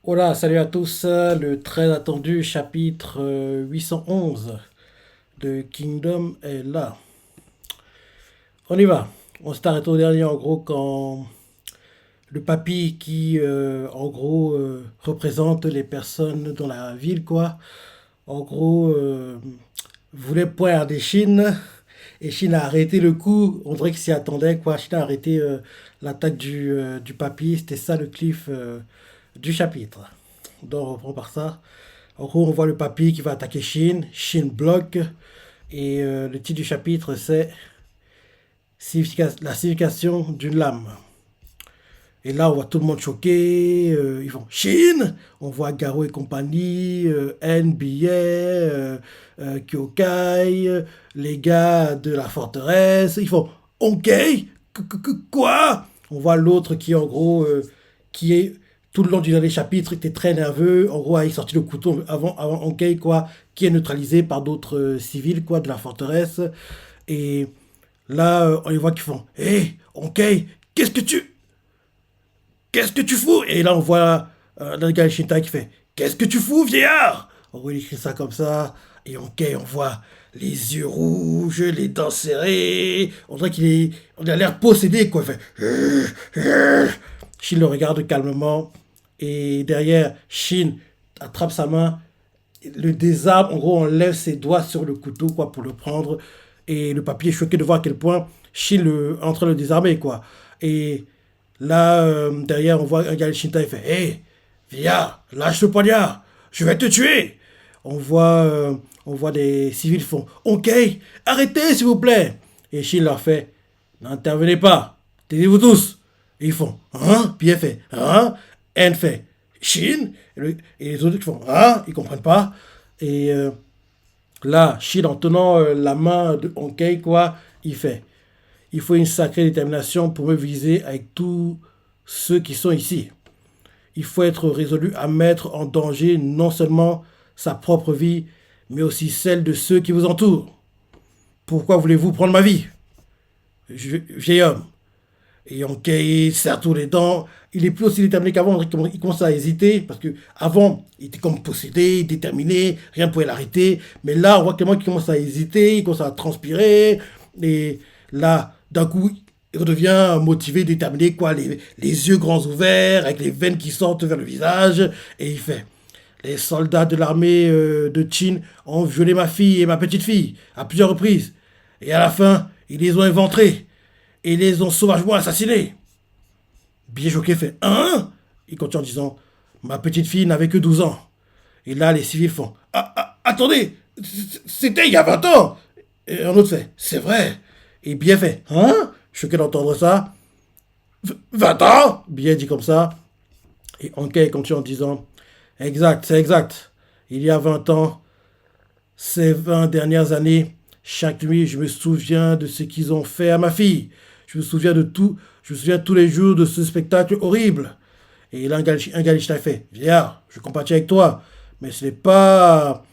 Hola, salut à tous. Le très attendu chapitre 811 de Kingdom est là. On y va. On s'est arrêté au dernier en gros quand le papy qui en gros représente les personnes dans la ville quoi. En gros voulait poignarder Chine et Chine a arrêté le coup. On dirait qu'il s'y attendait quoi. Chine a arrêté l'attaque du papy. C'était ça le cliff du chapitre. Donc on reprend par ça. En gros, on voit le papy qui va attaquer Shin. Shin bloque. Et le titre du chapitre, c'est la signification d'une lame. Et là, on voit tout le monde choqué. Ils font Shin. On voit Garo et compagnie, NBA, Kyokai, les gars de la forteresse. Ils font OK. Quoi? On voit l'autre qui, en gros, qui est tout le long du dernier chapitre, était très nerveux. En gros, il sorti le couteau avant OK, quoi, qui est neutralisé par d'autres civils, quoi, de la forteresse. Et là, on les voit qui font Hé, OK, qu'est-ce que tu. Qu'est-ce que tu fous? Et là, on voit le gars Shintai qui fait Qu'est-ce que tu fous, vieillard? En gros, il écrit ça comme ça. Et OK, on voit les yeux rouges, les dents serrées. On dirait qu'il est. On a l'air possédé, quoi. Il fait. Shin le regarde calmement. Et derrière, Shin attrape sa main, le désarme. En gros, on lève ses doigts sur le couteau, quoi, pour le prendre. Et le papier est choqué de voir à quel point Shin est en train de le désarmer, quoi. Et là, derrière, on voit un gars de Shinta, il fait Hé, viens, lâche le poignard, je vais te tuer. On voit, euh, on voit des civils font Ok, arrêtez s'il vous plaît. Et Shin leur fait N'intervenez pas, taisez-vous tous. Et ils font Hein? Puis elle fait Hein? Elle fait Shin. Et les autres qui font Hein? Ils comprennent pas. Et là, Shin, en tenant la main de Honkei, quoi, il fait Il faut une sacrée détermination pour me viser avec tous ceux qui sont ici. Il faut être résolu à mettre en danger non seulement sa propre vie, mais aussi celle de ceux qui vous entourent. Pourquoi voulez-vous prendre ma vie, vieil homme? Et Yankee serre tous les dents. Il est plus aussi déterminé qu'avant. Il commence à hésiter parce que avant, il était comme possédé, déterminé, rien ne pouvait l'arrêter. Mais là, on voit clairement qu'il commence à hésiter, il commence à transpirer. Et là, d'un coup, il redevient motivé, déterminé, quoi, les yeux grands ouverts, avec les veines qui sortent vers le visage. Et il fait Les soldats de l'armée de Chine ont violé ma fille et ma petite fille à plusieurs reprises. Et à la fin, ils les ont éventrés et les ont sauvagement assassinés. Billet choqué fait Hein? Il continue en disant Ma petite fille n'avait que 12 ans. Et là, les civils font Attendez, c'était il y a 20 ans. Et un autre fait C'est vrai. Et Billet fait Hein? Choqué d'entendre ça. 20 ans? Billet dit comme ça. Et Ankei continue en disant Exact, c'est exact. Il y a 20 ans, ces 20 dernières années, chaque nuit, je me souviens de ce qu'ils ont fait à ma fille. Je me souviens de tout. Je me souviens tous les jours de ce spectacle horrible. Et là, un Galishta fait Vieillard, je compatis avec toi, mais ce n'est pas.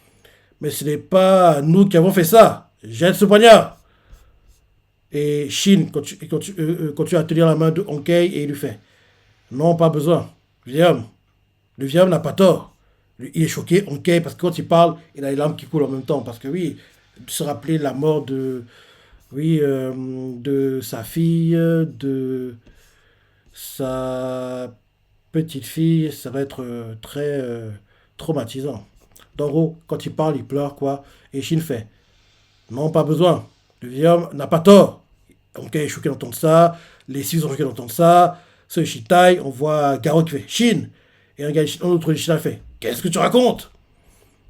Mais ce n'est pas nous qui avons fait ça. Jette ce poignard. Et Shin continue à tenir la main de Honkei et il lui fait Non, pas besoin. Vieil homme, le vieil homme n'a pas tort. Il est choqué, Honkei, parce que quand il parle, il a les larmes qui coulent en même temps. Parce que oui, se rappeler la mort de. Oui, de sa fille, de sa petite fille, ça va être très traumatisant. En gros, quand il parle, il pleure, quoi. Et Shin fait Non, pas besoin. Le vieil homme n'a pas tort. Ok, est choqué d'entendre ça. Les civils sont choqués d'entendre ça. Ce Shitai, on voit Garo qui fait Shin. Et un autre Shitai fait Qu'est-ce que tu racontes?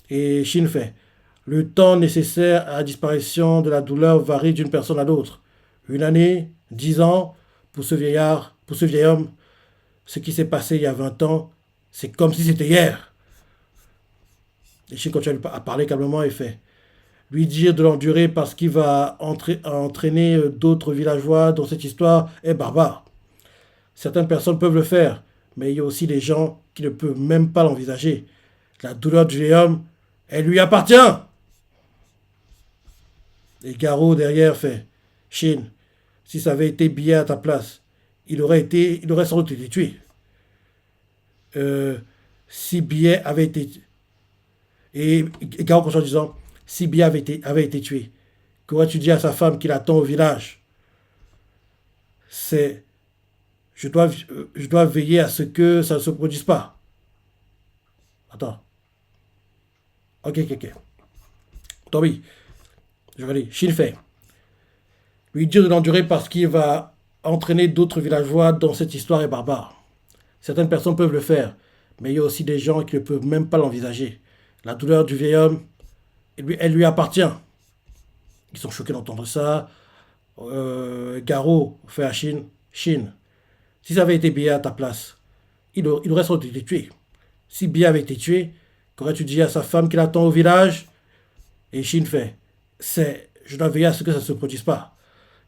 Et Shin fait Le temps nécessaire à la disparition de la douleur varie d'une personne à l'autre. Une année, 10 ans, pour ce vieillard, pour ce vieil homme, ce qui s'est passé il y a 20 ans, c'est comme si c'était hier. Et Shin continue à parler calmement et fait Lui dire de l'endurer parce qu'il va entraîner d'autres villageois dans cette histoire est barbare. Certaines personnes peuvent le faire, mais il y a aussi des gens qui ne peuvent même pas l'envisager. La douleur du vieil homme, elle lui appartient. Et Garo derrière fait Shin, si ça avait été Billet à ta place, il aurait sans doute été tué. Euh, Si Billet avait été... Et Garo continue en disant, si Billet avait été tué, qu'aurais-tu dit à sa femme qui l'attend au village? C'est, je dois veiller à ce que ça ne se produise pas. Attends. Ok, ok, ok. Donc oui, je redis. Shin fait. Lui dire de l'endurer parce qu'il va entraîner d'autres villageois dans cette histoire est barbare. Certaines personnes peuvent le faire, mais il y a aussi des gens qui ne peuvent même pas l'envisager. La douleur du vieil homme, elle lui appartient. Ils sont choqués d'entendre ça. Garo fait à Shin. Shin, si ça avait été Bia à ta place, il aurait sans doute été tué. Si Bia avait été tué, qu'aurais-tu dit à sa femme qui l'attend au village? Et Shin fait, je dois veiller à ce que ça ne se produise pas.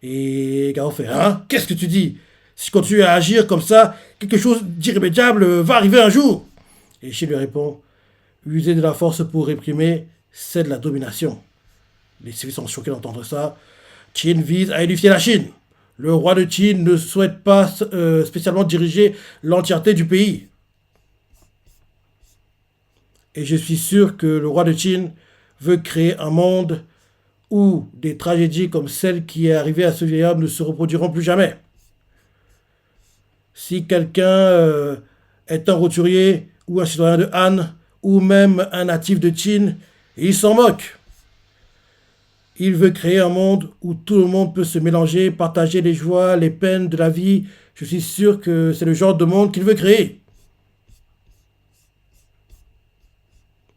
Et Garo fait, hein? Qu'est-ce que tu dis? Si je continue à agir comme ça, quelque chose d'irrémédiable va arriver un jour. Et Shin lui répond, user de la force pour réprimer, c'est de la domination. Les civils sont choqués d'entendre ça. Qin vise à unifier la Chine. Le roi de Qin ne souhaite pas spécialement diriger l'entièreté du pays. Et je suis sûr que le roi de Qin veut créer un monde où des tragédies comme celle qui est arrivée à ce vieil homme ne se reproduiront plus jamais. Si quelqu'un est un roturier ou un citoyen de Han ou même un natif de Qin, il s'en moque. Il veut créer un monde où tout le monde peut se mélanger, partager les joies, les peines de la vie. Je suis sûr que c'est le genre de monde qu'il veut créer.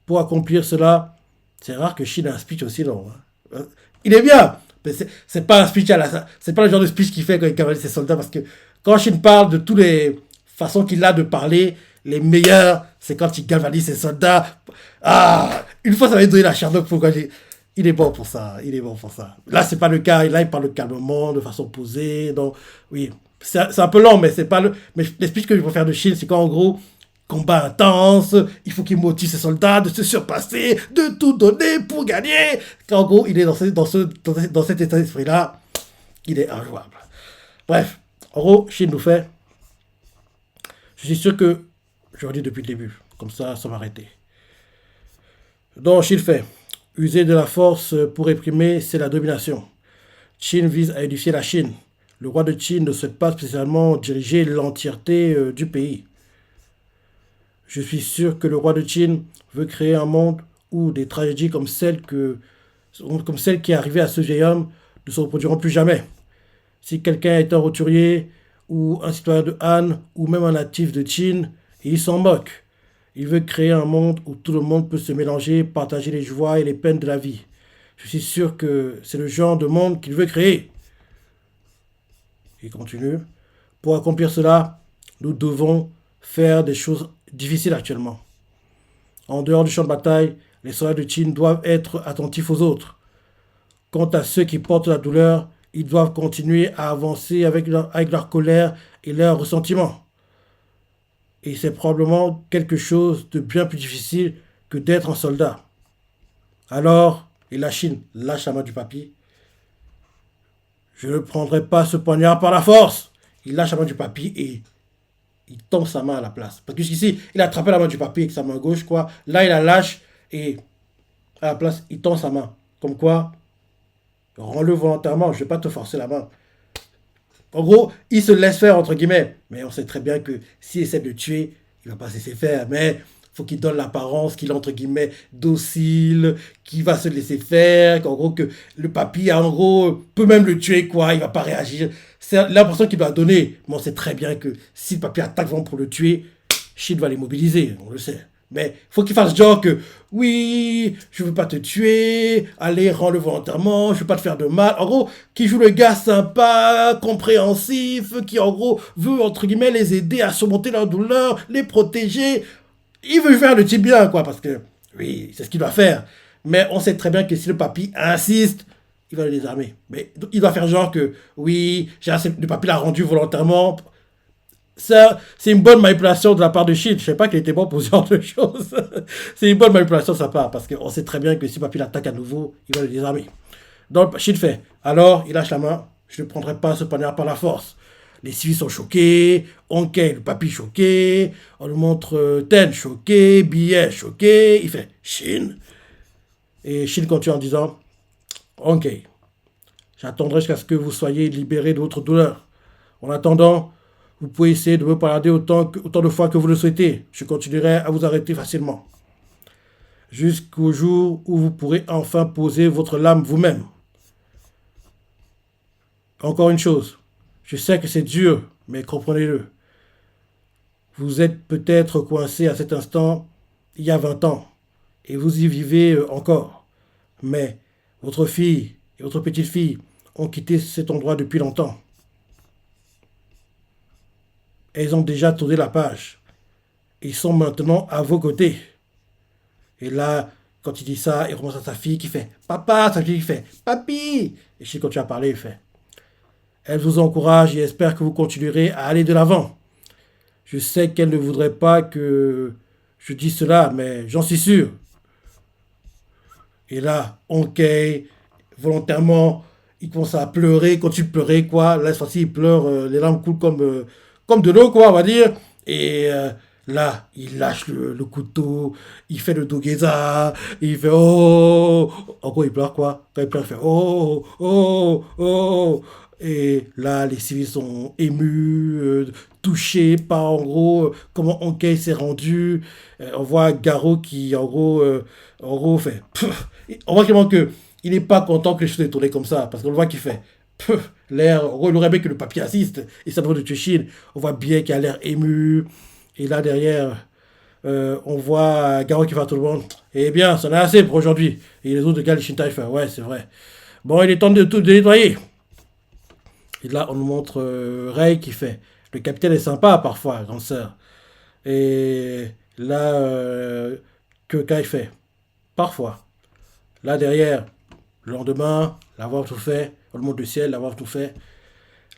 Pour accomplir cela, c'est rare que Shin ait un speech aussi long. Hein. Il est bien, mais c'est pas un speech c'est pas le genre de speech qu'il fait quand il cavalise ses soldats, parce que quand Shin parle de toutes les façons qu'il a de parler, les meilleures, c'est quand il galvanise ses soldats. Ah, une fois, ça va lui donner la Sherlock pour gagner. Il est bon pour ça, il est bon pour ça. Là, c'est pas le cas. Là, il parle calmement, de façon posée. Donc, oui, c'est un peu long, mais c'est pas le. Mais les speeches que je préfère de Shin, c'est qu'en gros, combat intense, il faut qu'il motive ses soldats de se surpasser, de tout donner pour gagner. En gros, il est dans cet état d'esprit-là, il est injouable. Bref, en gros, Shin nous fait. Je suis sûr que. Je le dis depuis le début, comme ça va arrêter. Donc, Shin fait. User de la force pour réprimer, c'est la domination. Qin vise à unifier la Chine. Le roi de Qin ne souhaite pas spécialement diriger l'entièreté du pays. Je suis sûr que le roi de Qin veut créer un monde où des tragédies comme celle qui est arrivée à ce vieil homme ne se reproduiront plus jamais. Si quelqu'un est un roturier ou un citoyen de Han ou même un natif de Qin, il s'en moque. Il veut créer un monde où tout le monde peut se mélanger, partager les joies et les peines de la vie. Je suis sûr que c'est le genre de monde qu'il veut créer. Il continue. Pour accomplir cela, nous devons faire des choses difficiles actuellement. En dehors du champ de bataille, les soldats de Qin doivent être attentifs aux autres. Quant à ceux qui portent la douleur, ils doivent continuer à avancer avec leur colère et leur ressentiment. Et c'est probablement quelque chose de bien plus difficile que d'être un soldat. Alors, et la Chine lâche la main du papy. Je ne prendrai pas ce poignard par la force. Il lâche la main du papy et il tend sa main à la place. Parce que jusqu'ici, il a attrapé la main du papy avec sa main gauche, quoi. Là, il la lâche et à la place, il tend sa main. Comme quoi, rends-le volontairement, je ne vais pas te forcer la main. En gros, il se laisse faire, entre guillemets. Mais on sait très bien que s'il essaie de le tuer, il ne va pas se laisser faire. Mais il faut qu'il donne l'apparence qu'il est, entre guillemets, docile, qu'il va se laisser faire, qu'en gros, que le papy, en gros, peut même le tuer, quoi. Il ne va pas réagir. C'est l'impression qu'il doit donner. Mais on sait très bien que si le papy attaque vraiment pour le tuer, Shin va les mobiliser, on le sait. Mais il faut qu'il fasse genre que, oui, je veux pas te tuer, allez, rends-le volontairement, je veux pas te faire de mal. En gros, qui joue le gars sympa, compréhensif, qui en gros veut, entre guillemets, les aider à surmonter leur douleur, les protéger. Il veut faire le type bien, quoi, parce que, oui, c'est ce qu'il doit faire. Mais on sait très bien que si le papy insiste, il va le désarmer. Mais il doit faire genre que, oui, le papy l'a rendu volontairement. Ça, c'est une bonne manipulation de la part de Shin. Je ne sais pas qu'il était bon pour ce genre de choses. C'est une bonne manipulation de sa part, parce qu'on sait très bien que si Papy l'attaque à nouveau, il va le désarmer. Donc Shin fait, alors il lâche la main, je ne prendrai pas ce poignard par la force. Les civils sont choqués, Onkei, le papy choqué, on lui montre Ten choqué, Billet choqué, il fait Shin. Et Shin continue en disant, Onkei, j'attendrai jusqu'à ce que vous soyez libérés de votre douleur. En attendant, vous pouvez essayer de me palader autant de fois que vous le souhaitez. Je continuerai à vous arrêter facilement. Jusqu'au jour où vous pourrez enfin poser votre lame vous-même. Encore une chose, je sais que c'est dur, mais comprenez-le. Vous êtes peut-être coincé à cet instant il y a 20 ans, et vous y vivez encore. Mais votre fille et votre petite-fille ont quitté cet endroit depuis longtemps. Elles ont déjà tourné la page. Ils sont maintenant à vos côtés. Et là, quand il dit ça, il remonte à sa fille qui fait Papa, sa fille qui fait Papi. Et si quand tu as parlé, il fait Elle vous encourage et espère que vous continuerez à aller de l'avant. Je sais qu'elle ne voudrait pas que je dise cela, mais j'en suis sûr. Et là, ok, volontairement, il commence à pleurer. Quand tu pleurais, quoi, là, cette fois-ci, il pleure, les larmes coulent comme de l'eau, quoi, on va dire. Et là, il lâche le couteau, il fait le dogeza, il fait oh. En gros, il pleure, quoi. Quand il pleure, il fait oh, oh, oh. Et là, les civils sont émus, touchés par, en gros, comment Honkei s'est rendu. On voit Garo qui, en gros fait. Pff, on voit clairement que il n'est pas content que les choses aient tourné comme ça, parce qu'on le voit qu'il fait l'air. En gros, il aurait aimé que le papier assiste, et ça devrait de Tuchine. On voit bien qu'il a l'air ému. Et là, derrière, on voit Garo qui fait à tout le monde. Eh bien, ça en a assez pour aujourd'hui. Et les autres gars, les Shintai, font ouais, c'est vrai. Bon, il est temps de tout de nettoyer. Et là, on nous montre Rei qui fait. Le capitaine est sympa parfois, grande sœur. Et là, que Kai fait. Parfois. Là, derrière, le lendemain, l'avoir tout fait. On le montre le ciel, l'avoir tout fait.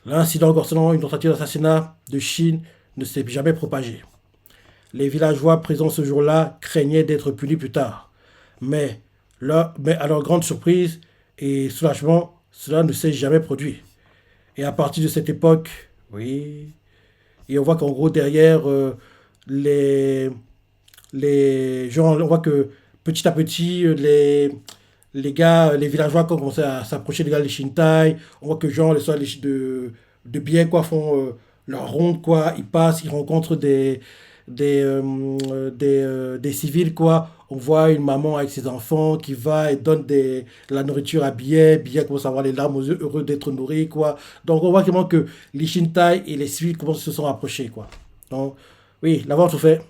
L'incident concernant une tentative d'assassinat de Chine ne s'est jamais propagé. Les villageois présents ce jour-là craignaient d'être punis plus tard. Mais à leur grande surprise et soulagement, cela ne s'est jamais produit. Et à partir de cette époque, oui, et on voit qu'en gros derrière les, les gens, on voit que petit à petit les gars, les villageois qui ont commencé à s'approcher des gars des Shintai, on voit que genre les soirs de bien quoi font leur ronde quoi, ils passent, ils rencontrent des civils quoi. On voit une maman avec ses enfants qui va et donne la nourriture à Billet. Billet commence à avoir les larmes aux yeux, heureux d'être nourri quoi. Donc on voit vraiment que les Shintai et les civils commencent à se sont rapprochés quoi. Donc oui, l'avoir tout fait.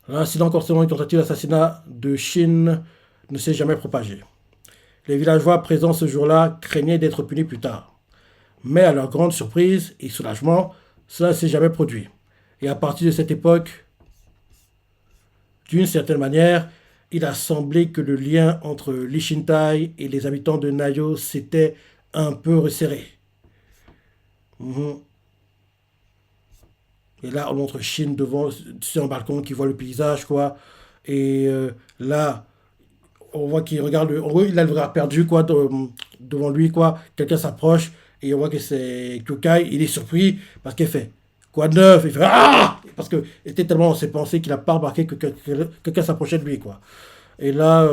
L'incident concernant une tentative d'assassinat de Shin ne s'est jamais propagé. Les villageois présents ce jour-là craignaient d'être punis plus tard. Mais à leur grande surprise et soulagement, cela ne s'est jamais produit. Et à partir de cette époque, d'une certaine manière, il a semblé que le lien entre l'Ishintai et les habitants de Nayo s'était un peu resserré. Mhm. Et là, on montre Shin devant, sur un balcon qui voit le paysage, quoi. Et là, on voit qu'il regarde, en gros, il a le regard perdu, quoi, devant lui, quoi. Quelqu'un s'approche et on voit que c'est Kyokai. Il est surpris parce qu'il fait quoi de neuf? Il fait ah! Parce qu'il était tellement dans ses pensées qu'il n'a pas remarqué que quelqu'un s'approchait de lui, quoi. Et là,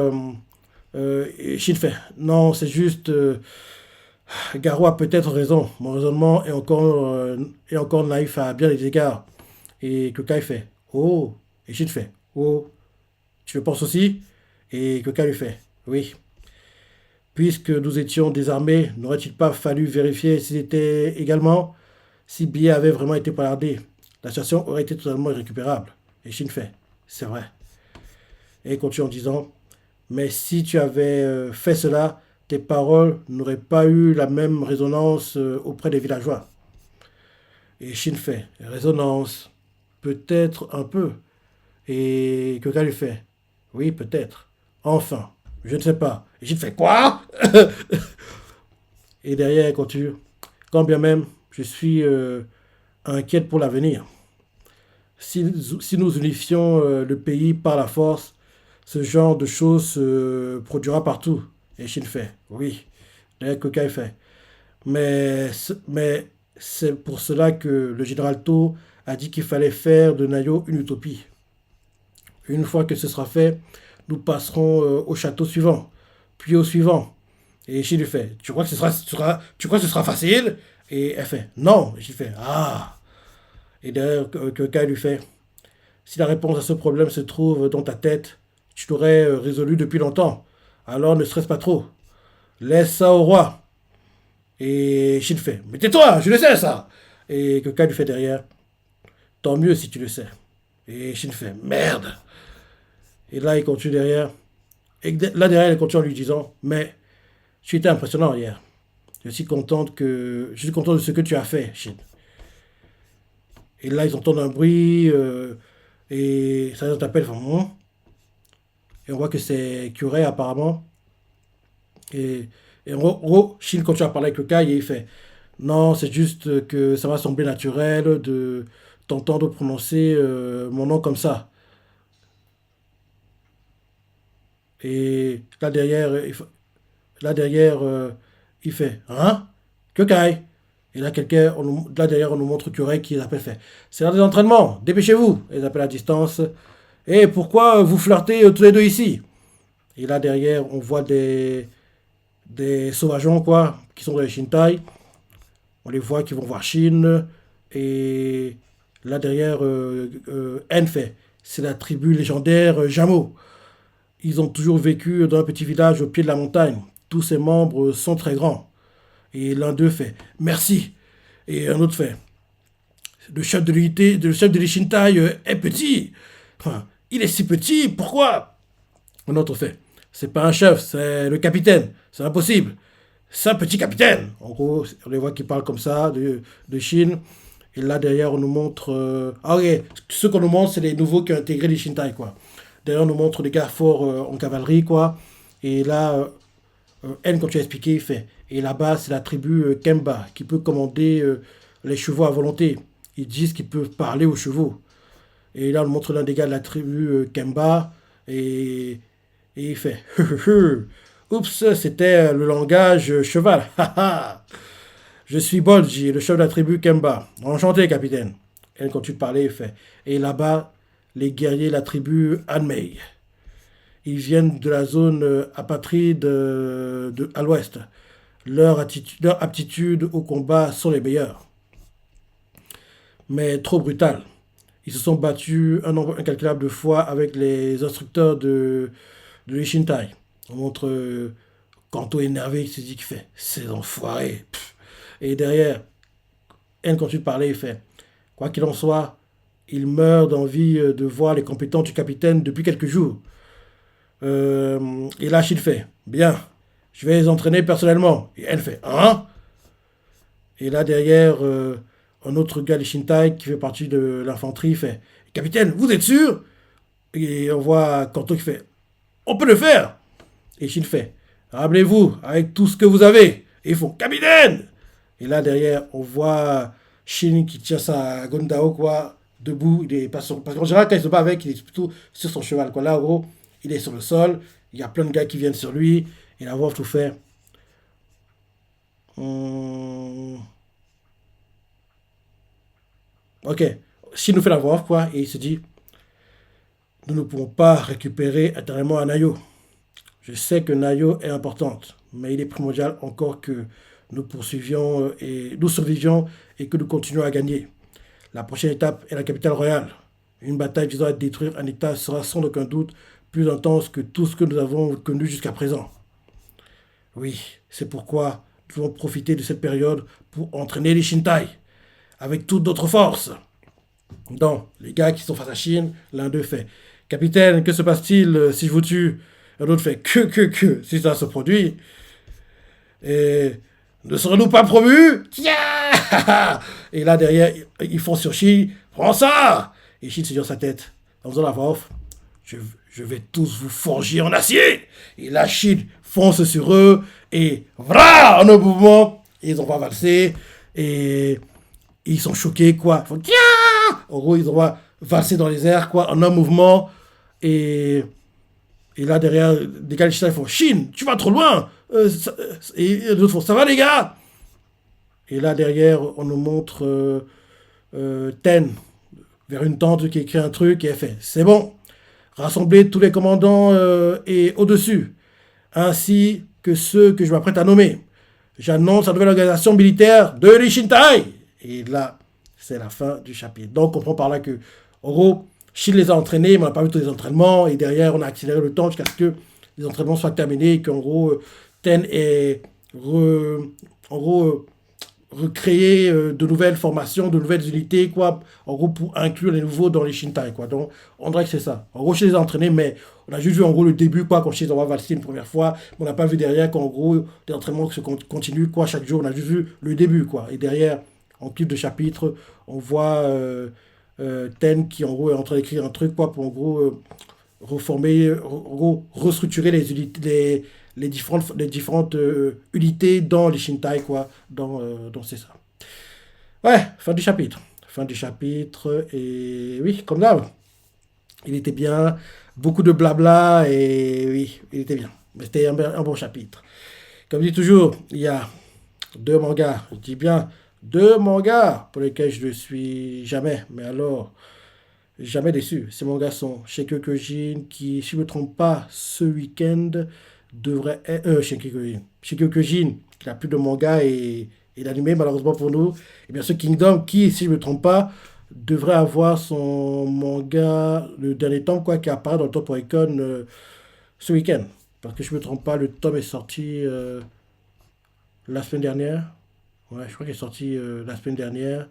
Shin fait non, c'est juste. Garo a peut-être raison. Mon raisonnement est encore naïf à bien des égards. Et Kyokai fait oh! Et Shin fait oh! Tu le penses aussi? Et Kyokai lui fait oui. Puisque nous étions désarmés, n'aurait-il pas fallu vérifier s'il était également? Si Billet avait vraiment été poignardé, la situation aurait été totalement irrécupérable. Et Shin fait c'est vrai. Et il continue en disant mais si tu avais fait cela, tes paroles n'auraient pas eu la même résonance auprès des villageois. Et Shin fait résonance, peut-être un peu. Et Kyoka lui fait oui, peut-être. Enfin, je ne sais pas. Et Shin fait quoi? Et derrière, elle continue. Quand bien même, je suis inquiète pour l'avenir. Si nous unifions le pays par la force, ce genre de choses se produira partout. Et Shin fait oui. D'ailleurs, Kokai fait mais C'est pour cela que le général To a dit qu'il fallait faire de Nayo une utopie. Une fois que ce sera fait, nous passerons au château suivant, puis au suivant. Et Shin lui fait, tu crois que ce sera facile? Et elle fait, non. Et Shin fait, ah. Et derrière, que Kai lui fait, si la réponse à ce problème se trouve dans ta tête, tu l'aurais résolu depuis longtemps. Alors ne stresse pas trop. Laisse ça au roi. Et Shin fait, mais tais-toi, je le sais ça. Et que Kai lui fait derrière, tant mieux si tu le sais. Et Shin fait, merde. Et là, il continue derrière. Et là, derrière, il continue en lui disant, mais tu étais impressionnant hier. Je suis content de ce que tu as fait, Shin. Et là, ils entendent un bruit, et ça les appelle, enfin, et on voit que c'est Curé apparemment. Et, et en gros, Shin continue à parler avec le Kai et il fait, non, c'est juste que ça va sembler naturel de t'entendre prononcer mon nom comme ça. Et là derrière, il fait, hein? Que Kai? Et là, là derrière, on nous montre Curé qui les appelle, fait, c'est l'heure des entraînements, dépêchez-vous. Et ils appellent à distance. Et pourquoi vous flirtez tous les deux ici? Et là derrière, on voit des sauvageons, quoi, qui sont dans les Shintai. On les voit qui vont voir Shin. Et là derrière, N fait, c'est la tribu légendaire Jamo. Ils ont toujours vécu dans un petit village au pied de la montagne. Tous ses membres sont très grands. Et l'un d'eux fait merci. Et un autre fait le chef de l'unité, le chef de l'Ishintai est petit. Enfin, il est si petit, pourquoi? Un autre fait c'est pas un chef, c'est le capitaine. C'est impossible. C'est un petit capitaine. En gros, on les voit qui parlent comme ça de Shin. Et là derrière, on nous montre. Ah ok, ceux qu'on nous montre, c'est les nouveaux qui ont intégré les Shintai, quoi. D'ailleurs, on nous montre des gars forts en cavalerie, quoi. Et là, N, quand tu as expliqué, il fait. Et là-bas, c'est la tribu Kemba qui peut commander les chevaux à volonté. Ils disent qu'ils peuvent parler aux chevaux. Et là, on nous montre l'un des gars de la tribu Kemba. Et il fait. Oups, c'était le langage cheval. Je suis Bolji, le chef de la tribu Kemba. Enchanté, capitaine. N, quand tu parlais, il fait. Et là-bas, les guerriers de la tribu Anmei. Ils viennent de la zone apatride à l'ouest. Leur aptitude au combat sont les meilleures. Mais trop brutal. Ils se sont battus un nombre incalculable de fois avec les instructeurs de l'Ishintai. On montre Kanto énervé, il se dit qu'il fait ces enfoirés. Pff. Et derrière, N, quand tu parlais, il fait quoi qu'il en soit, il meurt d'envie de voir les compétences du capitaine depuis quelques jours. Et là, il fait bien, je vais les entraîner personnellement. Et elle fait hein? Et là, derrière, un autre gars, les Shintai, qui fait partie de l'infanterie, fait capitaine, vous êtes sûr? Et on voit Kanto qui fait on peut le faire. Et Shin fait rappelez-vous, avec tout ce que vous avez. Et ils font capitaine. Et là, derrière, on voit Shin qui tient sa Gondao, quoi, debout. Il est pas sur... Parce qu'en général, quand il se bat avec, il est plutôt sur son cheval, quoi. Là, en gros, il est sur le sol. Il y a plein de gars qui viennent sur lui. Et la voix tout fait. Hum, Ok. Shin nous fait la voix off, quoi. Et il se dit nous ne pouvons pas récupérer intérieurement à Nayo. Je sais que Nayo est importante, mais il est primordial encore que nous poursuivions et nous survivions et que nous continuions à gagner. La prochaine étape est la capitale royale. Une bataille visant à détruire un État sera sans aucun doute plus intense que tout ce que nous avons connu jusqu'à présent. Oui, c'est pourquoi nous devons profiter de cette période pour entraîner les Shintai avec toute notre force. Donc, les gars qui sont face à Shin, l'un d'eux fait capitaine, que se passe-t-il si je vous tue? Un autre fait si ça se produit. Et ne serons-nous pas promus? Tiens. Et là derrière, ils font sur Shin, prends ça. Et Shin se dit dans sa tête, en faisant la voix off, je vais tous vous forger en acier. Et là Shin fonce sur eux et voilà, en un mouvement, ils ont pas valsé et ils sont choqués quoi. Ils font, tiens. En gros, ils ont valsé dans les airs quoi, en un mouvement et Et là, derrière, des gars, ils font Chine, tu vas trop loin. Et d'autres font ça va, les gars? Et là, derrière, on nous montre Ten vers une tante qui écrit un truc et elle fait c'est bon, rassemblez tous les commandants et au-dessus, ainsi que ceux que je m'apprête à nommer. J'annonce la nouvelle organisation militaire de l'Ishintai. Et là, c'est la fin du chapitre. Donc, on comprend par là que, en gros, Shin les a entraînés, mais on n'a pas vu tous les entraînements. Et derrière, on a accéléré le temps jusqu'à ce que les entraînements soient terminés et qu'en gros, Ten ait en gros, recréer de nouvelles formations, de nouvelles unités, quoi, en gros, pour inclure les nouveaux dans les Shintai, quoi. Donc, on dirait que c'est ça. En gros, chez les entraînés, mais on a juste vu, en gros, le début, quoi, quand chez les envois valser une première fois, mais on n'a pas vu derrière qu'en gros, les entraînements se continuent, quoi, chaque jour, on a juste vu le début, quoi. Et derrière, en clip de chapitre, on voit Ten qui, en gros, est en train d'écrire un truc, quoi, pour, en gros, reformer, en gros, restructurer les unités, les différentes unités dans les Shintai, quoi. Donc c'est ça. Ouais, fin du chapitre. Fin du chapitre. Et oui, comme d'hab, il était bien. Beaucoup de blabla. Et oui, il était bien. Mais c'était un bon chapitre. Comme je dis toujours, il y a deux mangas. Je dis bien deux mangas pour lesquels je ne suis jamais. Mais alors, jamais déçu. Ces mangas sont Shingeki qui, si je ne me trompe pas, ce week-end devrait être. Shingeki, qui n'a plus de manga et d'animé, malheureusement pour nous. Et bien sûr, Kingdom, qui, si je ne me trompe pas, devrait avoir son manga, le dernier tome, quoi, qui apparaît dans le Top Oricon ce week-end. Parce que je ne me trompe pas, le tome est sorti la semaine dernière. Ouais, je crois qu'il est sorti la semaine dernière.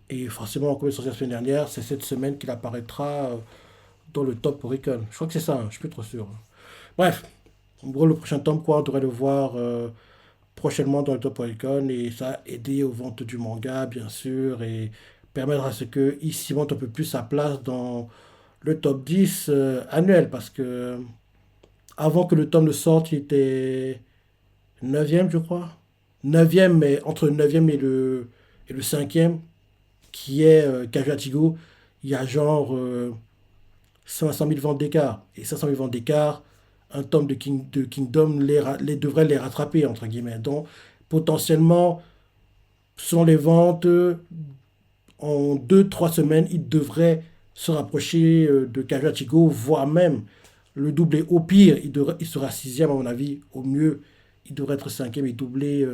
Et forcément, comme il est sorti la semaine dernière, c'est cette semaine qu'il apparaîtra dans le top Oricon. Je crois que c'est ça, hein, je suis plus trop sûr. Bref, en gros, le prochain tome, quoi, on devrait le voir prochainement dans le top Oricon. Et ça a aidé aux ventes du manga, bien sûr, et permettre à ce que ici monte un peu plus sa place dans le top 10 annuel. Parce que avant que le tome ne sorte, il était neuvième je crois. Neuvième mais entre le 9 et le 5 qui est Kajatigo, il y a genre 500 000 ventes d'écart. Et 500 000 ventes d'écart, un tome de Kingdom devrait les rattraper, entre guillemets. Donc, potentiellement, selon les ventes, en 2 3 semaines, il devrait se rapprocher de Kajatigo, voire même le doubler. Au pire, il sera sixième, à mon avis. Au mieux, il devrait être cinquième et doubler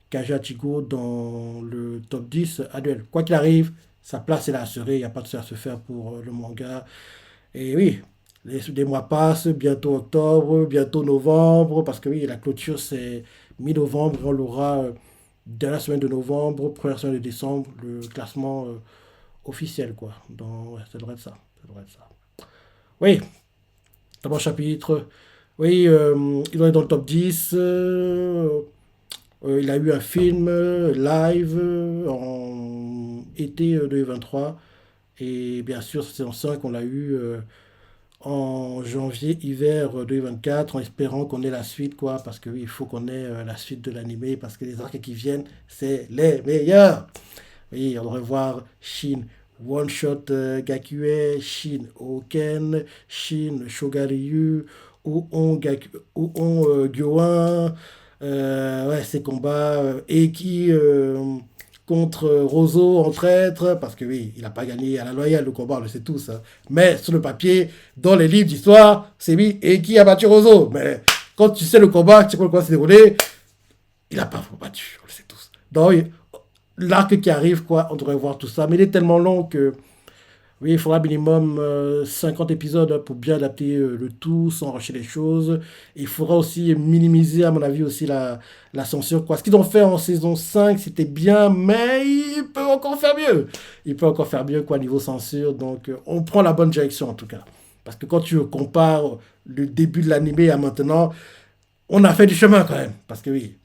Kaja Chigo dans le top 10 annuel. Quoi qu'il arrive, sa place est là assurée, il n'y a pas de ça à se faire pour le manga. Et oui, les mois passent, bientôt octobre, bientôt novembre, parce que oui, la clôture c'est mi-novembre, on l'aura dernière semaine de novembre, première semaine de décembre, le classement officiel, quoi. Donc, ouais, ça devrait être ça. Ça devrait être ça. Oui, d'abord chapitre. Oui, il doit être dans le top 10. Il a eu un film live en été 2023. Et bien sûr, saison 5, on l'a eu en janvier-hiver 2024, en espérant qu'on ait la suite, quoi. Parce que oui, il faut qu'on ait la suite de l'animé, parce que les arcs qui viennent, c'est les meilleurs. Oui, on devrait voir Shin One Shot Gakue, Shin Oken, Shin Shogaryu, Oon Gyoan, ouais, ces combats, Eki contre Roseau en traître, parce que oui, il n'a pas gagné à la loyale le combat, on le sait tous, hein. Mais sur le papier, dans les livres d'histoire, c'est mis Eki a battu Roseau. Mais quand tu sais le combat, tu sais comment le combat s'est déroulé, il n'a pas battu, on le sait tous. Donc, l'arc qui arrive, quoi, on devrait voir tout ça. Mais il est tellement long que, oui, il faudra minimum 50 épisodes hein, pour bien adapter le tout, sans rusher les choses. Et il faudra aussi minimiser, à mon avis, aussi la censure, quoi. Ce qu'ils ont fait en saison 5 c'était bien, mais ils peuvent encore faire mieux. Ils peuvent encore faire mieux, quoi, niveau censure. Donc, on prend la bonne direction, en tout cas. Parce que quand tu compares le début de l'animé à maintenant, on a fait du chemin, quand même. Parce que, oui,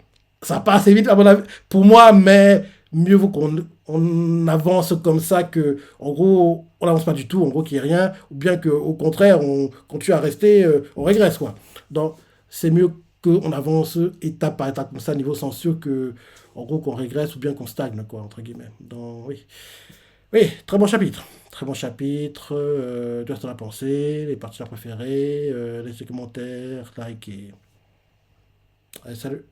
ça passe assez vite, à mon avis, pour moi, mais mieux vaut qu'on avance comme ça que, en gros, on n'avance pas du tout, en gros, qu'il n'y ait rien, ou bien qu'au contraire, on continue à rester, on régresse, quoi. Donc, c'est mieux qu'on avance étape par étape comme ça, niveau censure, que, en gros, qu'on régresse ou bien qu'on stagne, quoi, entre guillemets. Donc, oui. Oui, très bon chapitre. Très bon chapitre. Tu as la pensée, les parties préférées, laissez commentaires, like et... Allez, salut.